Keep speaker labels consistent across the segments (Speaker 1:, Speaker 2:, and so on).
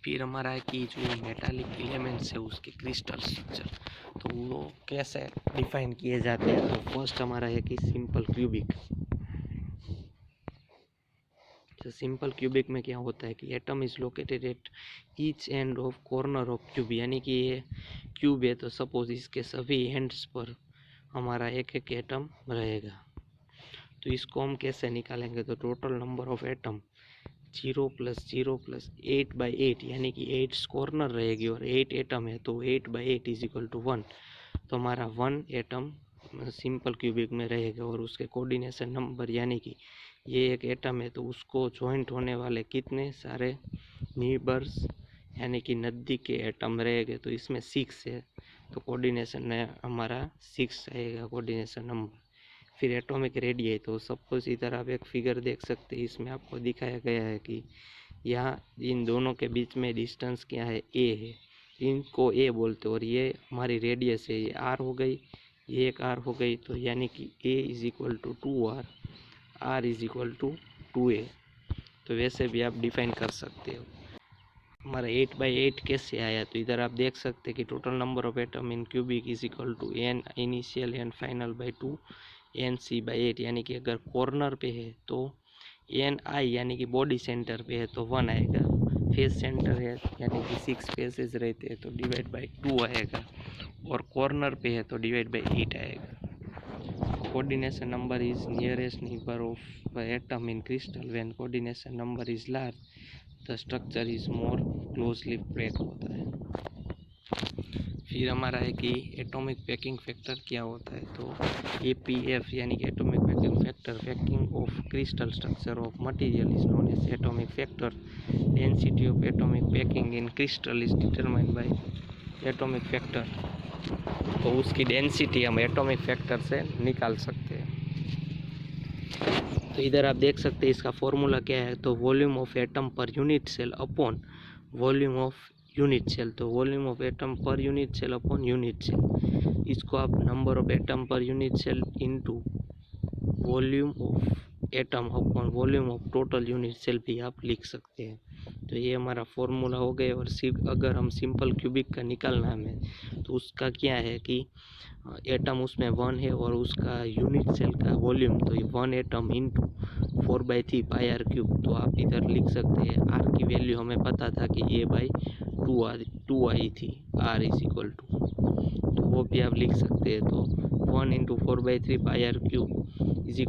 Speaker 1: फिर हमारा है कि जो मेटालिक एलिमेंट्स है उसके क्रिस्टल स्ट्रक्चर, तो वो कैसे डिफाइन किए जाते हैं। तो फर्स्ट हमारा है कि सिंपल क्यूबिक। तो सिंपल क्यूबिक में क्या होता है कि atom is located at each end of corner of cube, यानी कि ये क्यूब है तो सपोज इसके सभी एंड्स पर हमारा एक एक एटम रहेगा। तो इसको हम कैसे निकालेंगे, तो टोटल नंबर ऑफ एटम 0 + 0 + 8/8, यानी कि 8 कॉर्नर रहेगी और 8 एटम है तो 8/8 = 1। तो हमारा 1 एटम सिंपल क्यूबिक में रहेगा और उसके कोऑर्डिनेशन नंबर, यानी कि ये एक एटम है तो उसको ज्वाइंट होने वाले कितने सारे नीबर्स यानी कि नज़दीक के एटम रहेंगे, तो इसमें 6 है तो कोऑर्डिनेशन हमारा 6 रहेगा कोऑर्डिनेशन नंबर। फिर एटॉमिक रेडियस, तो सपोज इधर आप एक फिगर देख सकते हैं, इसमें आपको दिखाया गया है कि यहाँ इन दोनों के बीच में डिस्टेंस क्या है, ए है, इनको ए बोलते हैं और ये हमारी रेडियस है, ये आर हो गई, ये एक आर हो गई, तो यानी कि ए = 2r, आर = 2a। तो वैसे भी आप डिफाइन कर सकते हो। हमारा 8/8 कैसे आया, तो इधर आप देख सकते हैं कि total number of atom in cubic = n initial and final by 2 NC/8, यानी कि अगर कॉर्नर पे है तो NI यानी कि बॉडी सेंटर पे है तो 1 आएगा, फेस सेंटर है यानी कि 6 फेसेस रहते हैं तो /2 आएगा, और कॉर्नर पे है तो /8 आएगा। Coordination number is nearest neighbour of atom in crystal, when coordination number is large the structure is more closely pack होता है। फिर हमारा है कि एटॉमिक पैकिंग फैक्टर क्या होता है, तो APF यानी कि atomic packing factor, packing of crystal structure of material is known as atomic factor. Density of atomic packing in crystal is determined by atomic factor. तो उसकी डेंसिटी हम एटॉमिक फैक्टर से निकाल सकते हैं। तो इधर आप देख सकते हैं इसका फॉर्मूला क्या है, तो volume of atom per unit cell upon volume of unit cell, तो volume of atom per unit cell upon unit cell, इसको आप number of atom per unit cell into volume of atom upon volume of total unit cell भी आप लिख सकते हैं। तो ये हमारा फॉर्मूला हो गया। और सिर्फ अगर हम सिंपल क्यूबिक का निकालना हमें, तो उसका क्या है कि एटम उसमें 1 है और उसका यूनिट सेल का वॉल्यूम, तो ये 1 एटम इंटू 4/3 πr³। तो आप इधर लिख सकते हैं आर की वैल्यू हमें पता था कि A/2 आई थी, R = तो वो भी आप लिख सकते हैं। तो 1 × 4/3 πr³ =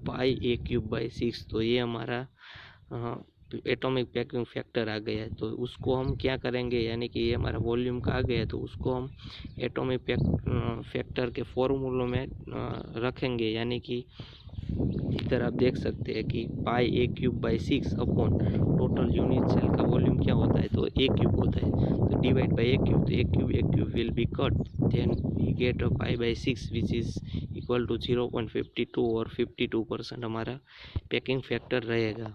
Speaker 1: πa³/6। तो ये हमारा एटॉमिक पैकिंग फैक्टर आ गया है। तो उसको हम क्या करेंगे, यानी कि ये हमारा वॉल्यूम का आ गया है तो उसको हम एटॉमिक फैक्टर के फॉर्मूलों में रखेंगे, यानी कि इधर आप देख सकते हैं कि πa³/6 upon total unit cell का वॉल्यूम क्या होता है, तो a³ होता है, तो डिवाइड बाई a³, तो a³ will be cut, then we get a π/6 which is = 0.52 और 52% हमारा पैकिंग फैक्टर रहेगा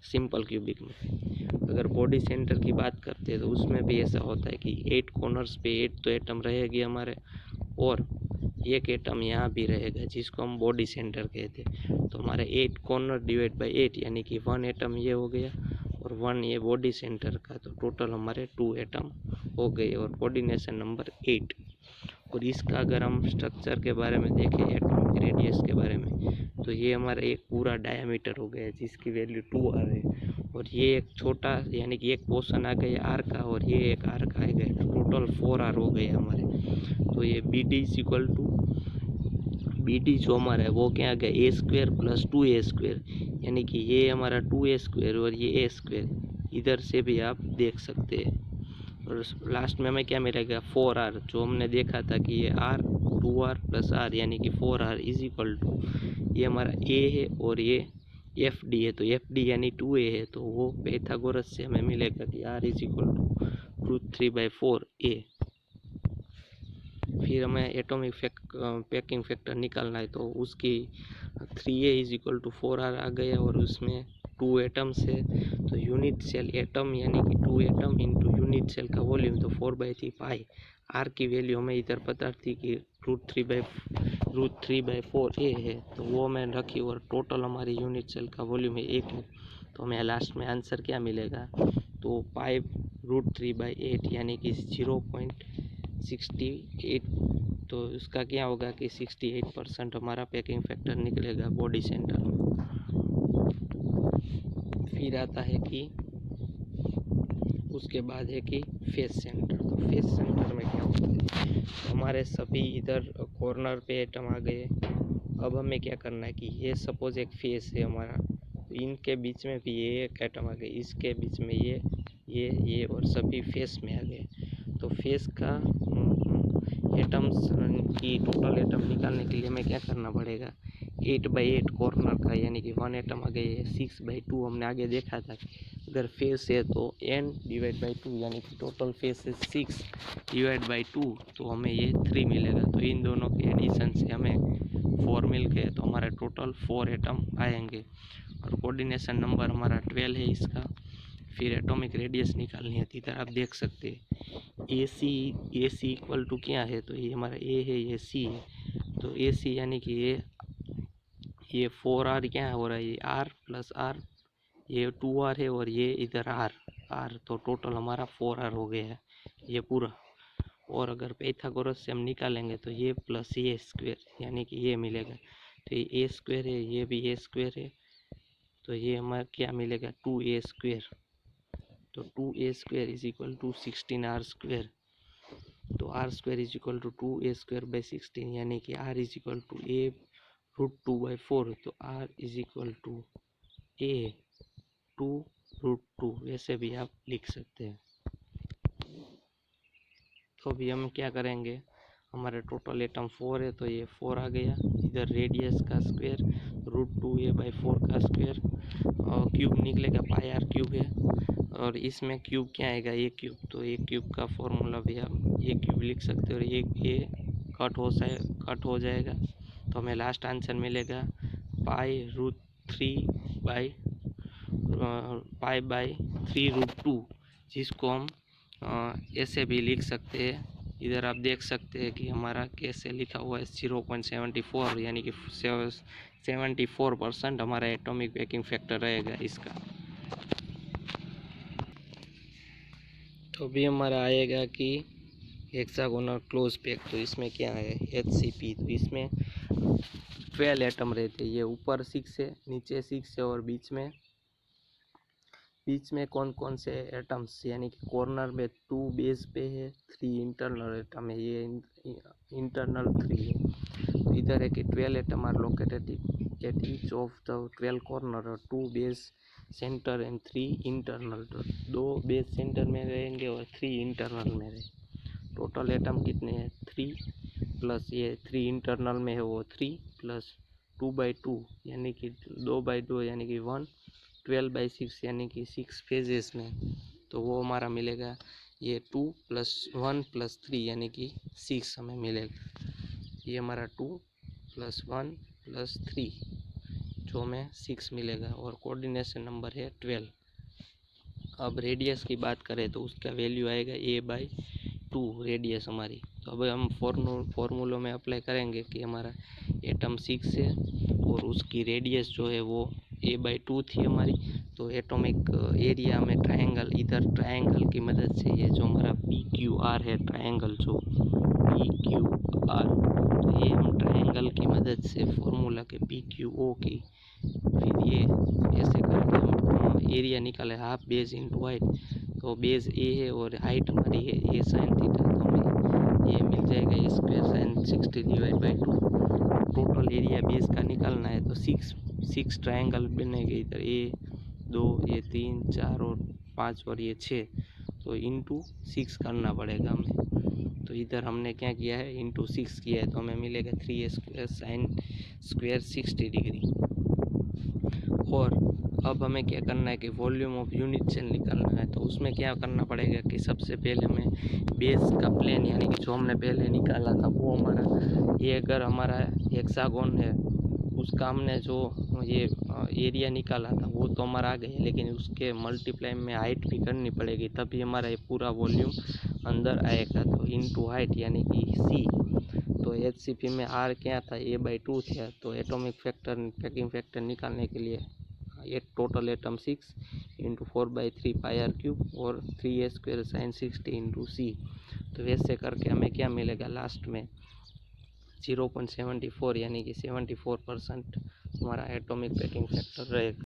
Speaker 1: सिंपल क्यूबिक में। अगर बॉडी सेंटर की बात करते हैं तो उसमें भी ऐसा होता है कि 8 कॉर्नर्स पे 8 तो एटम रहेगी हमारे, और एक एटम यहाँ भी रहेगा जिसको हम बॉडी सेंटर कहते हैं। तो हमारे 8 कॉर्नर /8 यानी कि 1 एटम ये हो गया और 1 ये बॉडी सेंटर का, तो टोटल हमारे 2 एटम हो गए और कोऑर्डिनेशन नंबर 8। और इसका अगर हम स्ट्रक्चर के बारे में देखें, एटॉमिक रेडियस के बारे में, तो ये हमारा एक पूरा डायमीटर हो गया जिसकी वैल्यू 2r है, और ये एक छोटा यानी कि एक पोर्शन आ गया आर का और ये एक आर का आ गया, टोटल 4r हो गए हमारे। तो ये BD जो हमारा है वो क्या आ गया, a² + 2a², यानी कि ये हमारा 2a² और ये a², इधर से भी आप देख सकते हैं। और लास्ट में हमें क्या मिलेगा, 4r, जो हमने देखा था कि ये r 2r + r यानी कि 4r = ये हमारा a है और ये FD है, तो FD यानी 2a है, तो वो पाइथागोरस से हमें मिलेगा कि r = √3/4a। फिर हमें एटॉमिक पैकिंग फैक्टर निकालना है, तो उसकी 3a = 4r आ गया और उसमें 2 एटम्स है, तो यूनिट सेल एटम यानी कि 2 एटम इंटू यूनिट सेल का वॉल्यूम, तो 4/3 पाई। आर की वैल्यू हमें इधर पता थी कि √3/4a है, तो वो मैंने रखी, और टोटल हमारी यूनिट सेल का वॉल्यूम है 1 है, तो हमें लास्ट में आंसर क्या मिलेगा, तो √3/8 यानी कि 0.68। तो उसका क्या होगा कि 68% हमारा पैकिंग फैक्टर निकलेगा बॉडी सेंटर में। फिर आता है कि उसके बाद है कि फेस सेंटर। तो फेस सेंटर में क्या होता है, तो हमारे सभी इधर कॉर्नर पे एटम आ गए। अब हमें क्या करना है कि ये सपोज एक फेस है हमारा, तो इनके बीच में भी ये एक एटम आ गए, इसके बीच में ये और सभी फेस में आ गए। तो फेस का एटम्स की टोटल एटम निकालने के लिए हमें क्या करना पड़ेगा, 8/8 कॉर्नर का, यानी कि 1 एटम आ गए। 6/2 हमने आगे देखा था, अगर फेस है तो n/2, यानी कि टोटल फेस है 6/2, तो हमें ये 3 मिलेगा। तो इन दोनों के एडिशन से हमें 4 मिल गए, तो हमारा टोटल 4 एटम आएंगे। और कोऑर्डिनेशन नंबर हमारा 12 है इसका। फिर एटॉमिक रेडियस निकालनी है, इधर आप देख सकते हैं ए सी इक्वल टू क्या है, तो ये हमारा ए है, ये सी है। तो ए सी यानी कि ये 4r क्या हो रहा है, ये r + r, ये 2r है और ये इधर r, तो टोटल हमारा 4r हो गया है ये पूरा। और अगर पाइथागोरस से हम निकालेंगे तो ये प्लस ए स्क्वायर, यानी कि ये मिलेगा। तो ये ए स्क्वायर है, ये भी ए स्क्वायर है, तो ये हमारा क्या मिलेगा, 2a²। तो 2a² is equal to 16r²। तो r² is equal to 2a²/16, यानी कि r is equal to a√2/4। तो r is equal to a2√2, वैसे भी आप लिख सकते हैं। तो अभी हम क्या करेंगे, हमारे टोटल एटम 4 है, तो ये 4 आ गया। इधर रेडियस का स्क्वायर √2a/4 का स्क्वायर, और क्यूब निकलेगा, πr³ है। और इसमें क्यूब क्या आएगा, ए क्यूब। तो ए क्यूब का फॉर्मूला भी आप ए क्यूब लिख सकते हो, और ये कट हो जाएगा। तो हमें लास्ट आंसर मिलेगा π/3√2, जिसको हम ऐसे भी लिख सकते हैं। इधर आप देख सकते हैं कि हमारा कैसे लिखा हुआ है, 0.74, यानी कि 74% हमारा एटॉमिक पैकिंग फैक्टर रहेगा इसका। तो भी हमारा आएगा कि हेक्सागोनल क्लोज पैक। तो इसमें क्या है, HCP। तो इसमें 12 एटम रहते हैं, ये ऊपर 6 है, नीचे 6 है, और बीच में कौन कौन से एटम्स, यानी कि कॉर्नर में 2 बेस पे है, 3 इंटरनल एटम है, ये इंटरनल 3 है। तो इधर है कि 12 atom are located at each of the 12 corner, 2 base centre and 3 internal. तो 2 बेस सेंटर में रहेंगे और 3 इंटरनल में रहेंगे। टोटल एटम कितने हैं, 3 प्लस ये 3 इंटरनल में है वो 3 प्लस 2/2 यानी कि 2/2 यानी कि 1, 12/6 यानी कि 6 फेजेस में। तो वो हमारा मिलेगा ये 2 + 1 + 3 यानी कि 6 हमें मिलेगा। ये हमारा 2 + 1 + 3 जो हमें 6 मिलेगा, और कोऑर्डिनेशन नंबर है 12। अब रेडियस की बात करें तो उसका वैल्यू आएगा a/2 रेडियस हमारी। तो अब हम फॉर्मूलों में अप्लाई करेंगे कि हमारा एटम 6 है और उसकी रेडियस जो है वो a/2 थी हमारी। तो एटॉमिक एरिया में इधर ट्रायंगल की मदद से, ये जो हमारा PQR है, ट्रायंगल जो PQR, तो ये हम ट्रायंगल की मदद से फॉर्मूला के PQO की, फिर ये ऐसे करके हम एरिया निकाले, हाफ बेस इंटू हाइट। तो बेस ए है और हाइट हमारी है a sin θ, तो हमें ये मिल जाएगा a² sin 60/2। Total area base का निकालना है, तो 6 ट्रायंगल बनेंगे, इधर 1 2 ये 3 4 और 5 और ये 6, तो इंटू 6 करना पड़ेगा हमें। तो इधर हमने क्या किया है, इंटू 6 किया है, तो हमें मिलेगा 3a² sin स्क्वायर 60 डिग्री। और अब हमें क्या करना है कि वॉल्यूम ऑफ यूनिट सेल निकालना है। तो उसमें क्या करना पड़ेगा कि सबसे पहले हमें बेस का प्लेन, यानी कि जो हमने पहले निकाला था वो हमारा, ये अगर हमारा हेक्सागोन है, उसका हमने जो ये एरिया निकाला था वो तो हमारा आ गया, लेकिन उसके मल्टीप्लाई में हाइट भी करनी पड़ेगी, तभी हमारा ये पूरा वॉल्यूम अंदर आएगा। तो इनटू हाइट यानी कि C। तो HCP में R क्या था, a/2 था। तो एटॉमिक फैक्टर पैकिंग फैक्टर निकालने के लिए ये total atom 6 into 4/3 pi R cube और 3a² sin 60 इंटू सी। तो वैसे करके हमें क्या मिलेगा लास्ट में 0.74 यानी कि 74% हमारा एटॉमिक पैकिंग फैक्टर रहेगा।